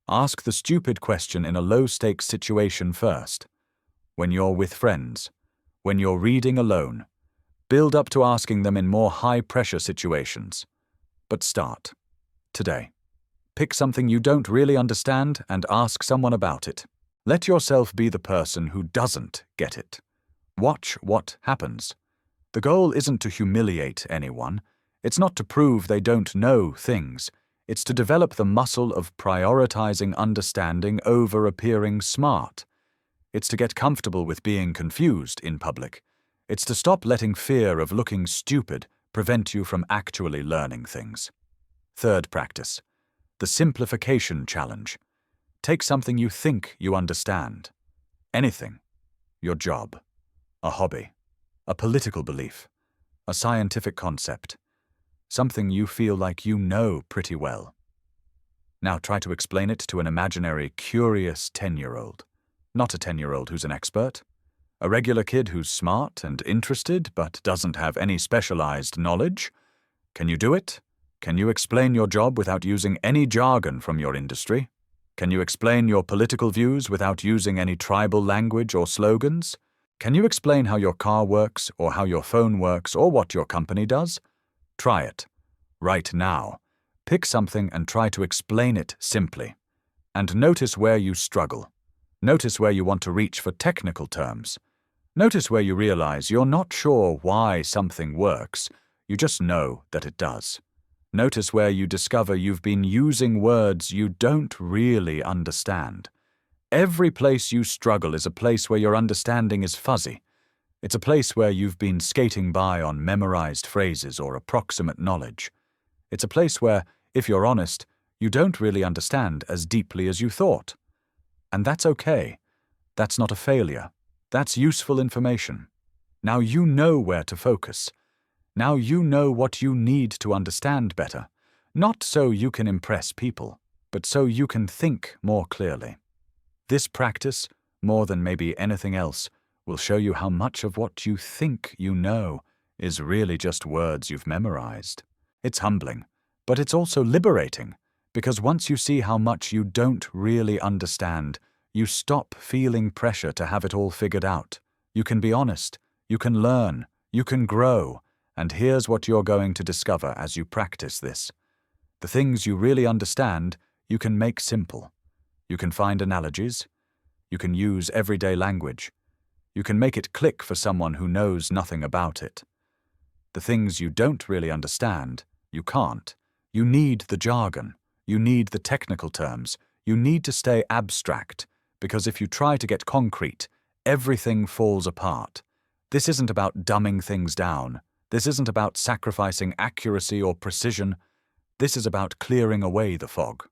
Ask the stupid question in a low-stakes situation first. When you're with friends, when you're reading alone, build up to asking them in more high-pressure situations. But start. Today. Pick something you don't really understand and ask someone about it. Let yourself be the person who doesn't get it. Watch what happens. The goal isn't to humiliate anyone. It's not to prove they don't know things. It's to develop the muscle of prioritizing understanding over appearing smart. It's to get comfortable with being confused in public. It's to stop letting fear of looking stupid prevent you from actually learning things. Third practice. The simplification challenge. Take something you think you understand. Anything. Your job. A hobby. A political belief. A scientific concept. Something you feel like you know pretty well. Now try to explain it to an imaginary, curious 10-year-old. Not a 10-year-old who's an expert. A regular kid who's smart and interested but doesn't have any specialized knowledge. Can you do it? Can you explain your job without using any jargon from your industry? Can you explain your political views without using any tribal language or slogans? Can you explain how your car works or how your phone works or what your company does? Try it. Right now. Pick something and try to explain it simply. And notice where you struggle. Notice where you want to reach for technical terms. Notice where you realize you're not sure why something works, you just know that it does. Notice where you discover you've been using words you don't really understand. Every place you struggle is a place where your understanding is fuzzy. It's a place where you've been skating by on memorized phrases or approximate knowledge. It's a place where, if you're honest, you don't really understand as deeply as you thought. And that's okay. That's not a failure. That's useful information. Now you know where to focus. Now you know what you need to understand better, not so you can impress people, but so you can think more clearly. This practice, more than maybe anything else, will show you how much of what you think you know is really just words you've memorized. It's humbling, but it's also liberating, because once you see how much you don't really understand, you stop feeling pressure to have it all figured out. You can be honest, you can learn, you can grow, and here's what you're going to discover as you practice this. The things you really understand, you can make simple. You can find analogies. You can use everyday language. You can make it click for someone who knows nothing about it. The things you don't really understand, you can't. You need the jargon. You need the technical terms. You need to stay abstract, because if you try to get concrete, everything falls apart. This isn't about dumbing things down. This isn't about sacrificing accuracy or precision. This is about clearing away the fog.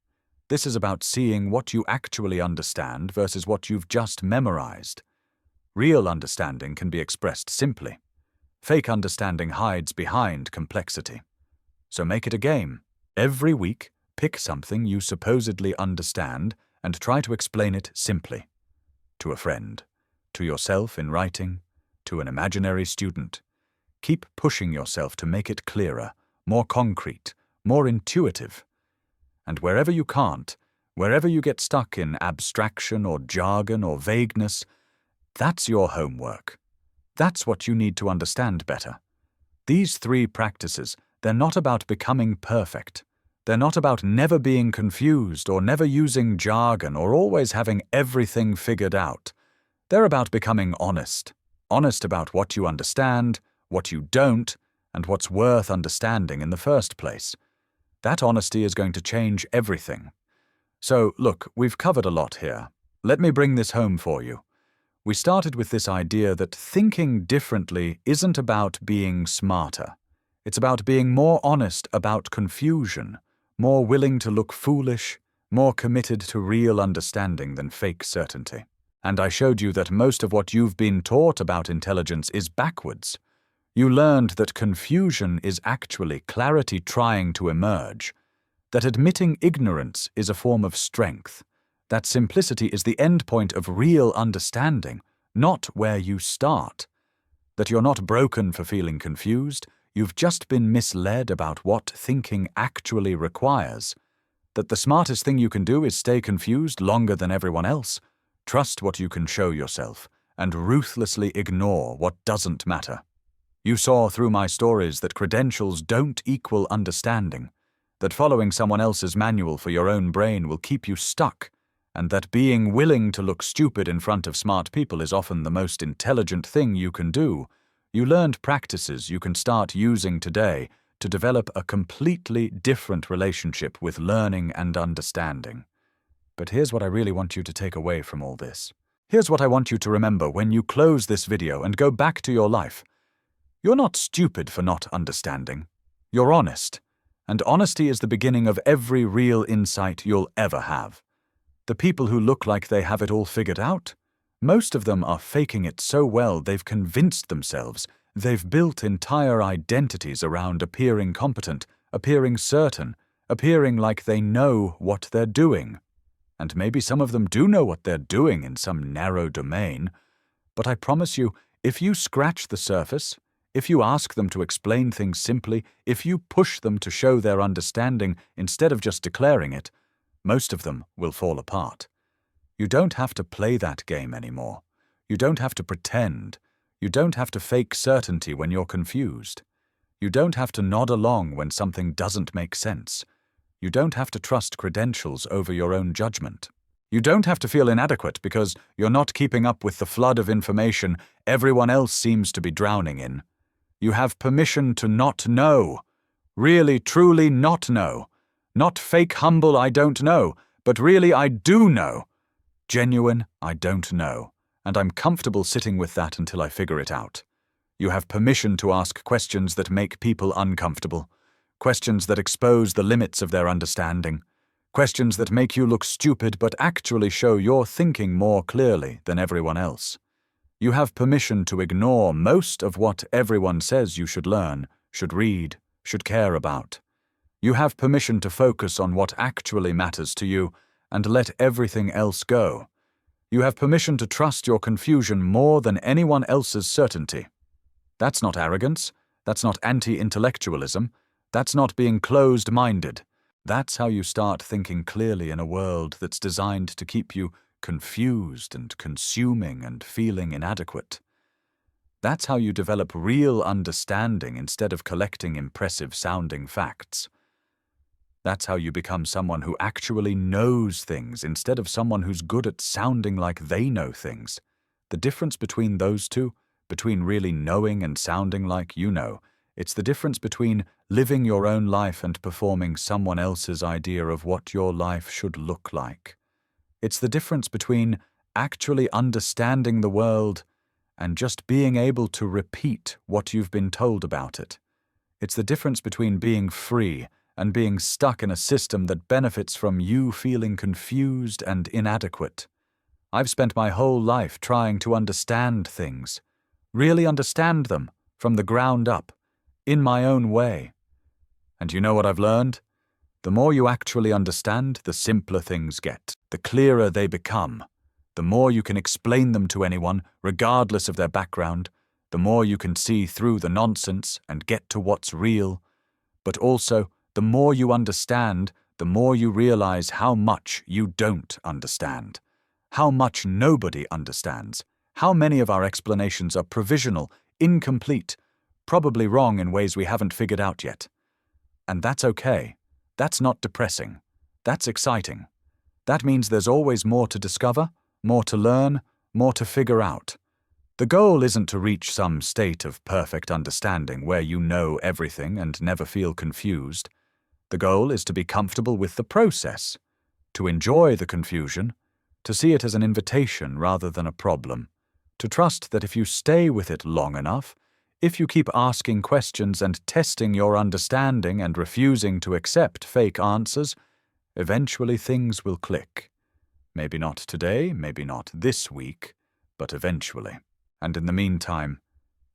This is about seeing what you actually understand versus what you've just memorized. Real understanding can be expressed simply. Fake understanding hides behind complexity. So make it a game. Every week, pick something you supposedly understand and try to explain it simply. To a friend, to yourself in writing, to an imaginary student. Keep pushing yourself to make it clearer, more concrete, more intuitive. And wherever you can't, wherever you get stuck in abstraction or jargon or vagueness, that's your homework. That's what you need to understand better. These 3 practices, they're not about becoming perfect. They're not about never being confused or never using jargon or always having everything figured out. They're about becoming honest. Honest about what you understand, what you don't, and what's worth understanding in the first place. That honesty is going to change everything. So, look, we've covered a lot here. Let me bring this home for you. We started with this idea that thinking differently isn't about being smarter. It's about being more honest about confusion, more willing to look foolish, more committed to real understanding than fake certainty. And I showed you that most of what you've been taught about intelligence is backwards. You learned that confusion is actually clarity trying to emerge, that admitting ignorance is a form of strength, that simplicity is the endpoint of real understanding, not where you start, that you're not broken for feeling confused, you've just been misled about what thinking actually requires, that the smartest thing you can do is stay confused longer than everyone else, trust what you can show yourself, and ruthlessly ignore what doesn't matter. You saw through my stories that credentials don't equal understanding, that following someone else's manual for your own brain will keep you stuck, and that being willing to look stupid in front of smart people is often the most intelligent thing you can do. You learned practices you can start using today to develop a completely different relationship with learning and understanding. But here's what I really want you to take away from all this. Here's what I want you to remember when you close this video and go back to your life. You're not stupid for not understanding. You're honest. And honesty is the beginning of every real insight you'll ever have. The people who look like they have it all figured out, most of them are faking it so well they've convinced themselves they've built entire identities around appearing competent, appearing certain, appearing like they know what they're doing. And maybe some of them do know what they're doing in some narrow domain, but I promise you, if you scratch the surface, if you ask them to explain things simply, if you push them to show their understanding instead of just declaring it, most of them will fall apart. You don't have to play that game anymore. You don't have to pretend. You don't have to fake certainty when you're confused. You don't have to nod along when something doesn't make sense. You don't have to trust credentials over your own judgment. You don't have to feel inadequate because you're not keeping up with the flood of information everyone else seems to be drowning in. You have permission to not know. Really, truly not know. Not fake humble I don't know, but really I do know. Genuine I don't know, and I'm comfortable sitting with that until I figure it out. You have permission to ask questions that make people uncomfortable, questions that expose the limits of their understanding, questions that make you look stupid but actually show you're thinking more clearly than everyone else. You have permission to ignore most of what everyone says you should learn, should read, should care about. You have permission to focus on what actually matters to you and let everything else go. You have permission to trust your confusion more than anyone else's certainty. That's not arrogance. That's not anti-intellectualism. That's not being closed-minded. That's how you start thinking clearly in a world that's designed to keep you confused and consuming and feeling inadequate. That's how you develop real understanding instead of collecting impressive-sounding facts. That's how you become someone who actually knows things instead of someone who's good at sounding like they know things. The difference between those two, between really knowing and sounding like you know, it's the difference between living your own life and performing someone else's idea of what your life should look like. It's the difference between actually understanding the world and just being able to repeat what you've been told about it. It's the difference between being free and being stuck in a system that benefits from you feeling confused and inadequate. I've spent my whole life trying to understand things, really understand them from the ground up, in my own way. And you know what I've learned? The more you actually understand, the simpler things get, the clearer they become. The more you can explain them to anyone, regardless of their background, the more you can see through the nonsense and get to what's real. But also, the more you understand, the more you realize how much you don't understand, how much nobody understands, how many of our explanations are provisional, incomplete, probably wrong in ways we haven't figured out yet. And that's okay. That's not depressing. That's exciting. That means there's always more to discover, more to learn, more to figure out. The goal isn't to reach some state of perfect understanding where you know everything and never feel confused. The goal is to be comfortable with the process, to enjoy the confusion, to see it as an invitation rather than a problem, to trust that if you stay with it long enough, if you keep asking questions and testing your understanding and refusing to accept fake answers, eventually things will click. Maybe not today, maybe not this week, but eventually. And in the meantime,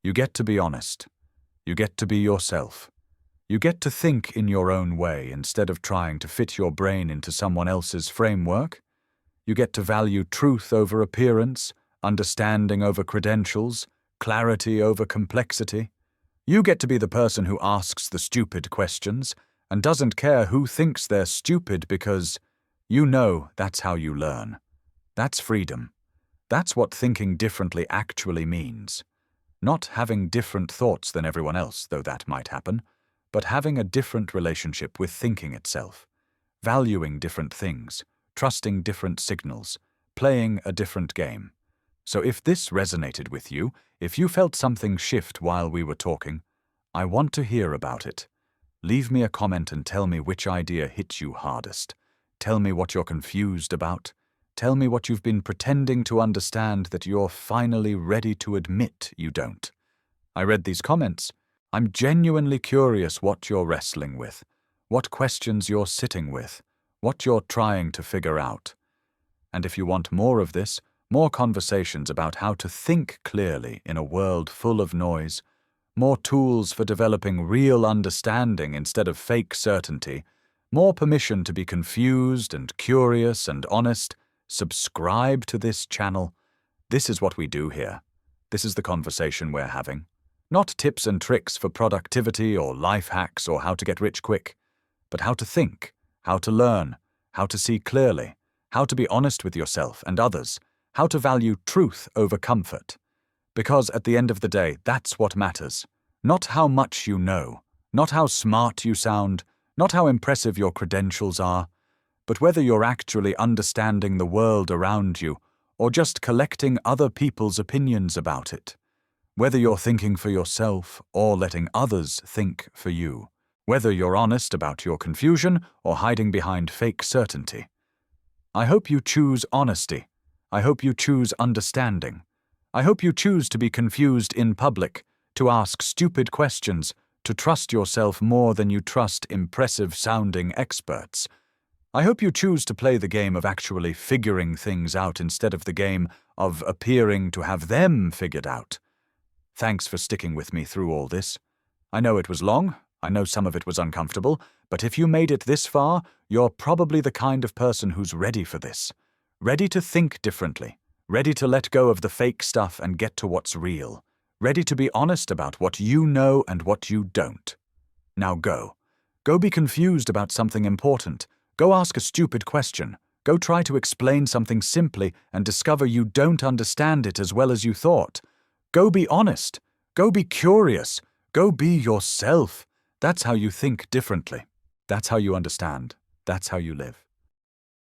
you get to be honest. You get to be yourself. You get to think in your own way instead of trying to fit your brain into someone else's framework. You get to value truth over appearance, understanding over credentials, clarity over complexity. You get to be the person who asks the stupid questions and doesn't care who thinks they're stupid because you know that's how you learn. That's freedom. That's what thinking differently actually means. Not having different thoughts than everyone else, though that might happen, but having a different relationship with thinking itself, valuing different things, trusting different signals, playing a different game. So if this resonated with you, if you felt something shift while we were talking, I want to hear about it. Leave me a comment and tell me which idea hit you hardest. Tell me what you're confused about. Tell me what you've been pretending to understand that you're finally ready to admit you don't. I read these comments. I'm genuinely curious what you're wrestling with, what questions you're sitting with, what you're trying to figure out. And if you want more of this, more conversations about how to think clearly in a world full of noise, more tools for developing real understanding instead of fake certainty, more permission to be confused and curious and honest, subscribe to this channel. This is what we do here. This is the conversation we're having. Not tips and tricks for productivity or life hacks or how to get rich quick, but how to think, how to learn, how to see clearly, how to be honest with yourself and others, how to value truth over comfort. Because at the end of the day, that's what matters. Not how much you know, not how smart you sound, not how impressive your credentials are, but whether you're actually understanding the world around you or just collecting other people's opinions about it. Whether you're thinking for yourself or letting others think for you. Whether you're honest about your confusion or hiding behind fake certainty. I hope you choose honesty. I hope you choose understanding. I hope you choose to be confused in public, to ask stupid questions, to trust yourself more than you trust impressive-sounding experts. I hope you choose to play the game of actually figuring things out instead of the game of appearing to have them figured out. Thanks for sticking with me through all this. I know it was long, I know some of it was uncomfortable, but if you made it this far, you're probably the kind of person who's ready for this. Ready to think differently. Ready to let go of the fake stuff and get to what's real. Ready to be honest about what you know and what you don't. Now go. Go be confused about something important. Go ask a stupid question. Go try to explain something simply and discover you don't understand it as well as you thought. Go be honest. Go be curious. Go be yourself. That's how you think differently. That's how you understand. That's how you live.